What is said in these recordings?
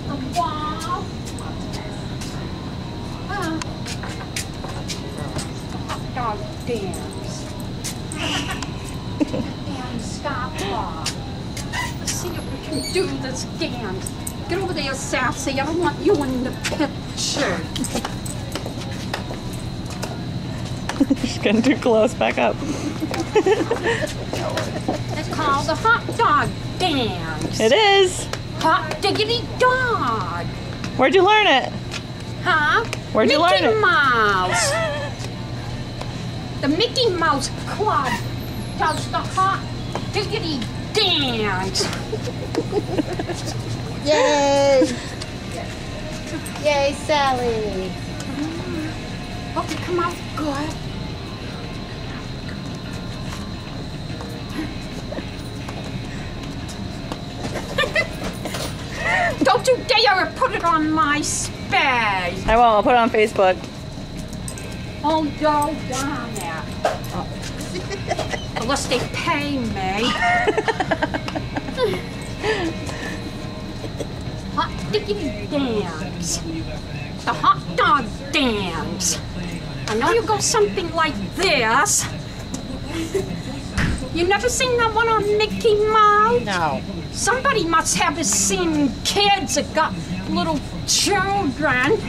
the wall. Dog dance. And stop off. Let's see if we can do this dance. Get over there, Sassy. I don't want you in the picture. She's getting too close. Back up. It's called the hot dog dance. It is. Hot diggity dog. Where'd you learn it? Huh? Where'd you learn it? Mickey Mouse. The Mickey Mouse Club does the hot diggity dance. Yay! Yay, Sally! Hope you come out good. Don't you dare put it on my space. I won't. I'll put it on Facebook. Oh, go down there. Unless they pay me. Hot diggity dance. The hot dog dance. I know you go something like this. You never seen that one on Mickey Mouse? No. Somebody must have seen kids that got little children.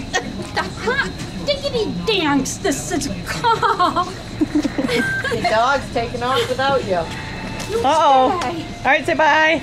The hot diggity dance, this is called. The dog's taking off without you. Uh-oh. All right, say bye.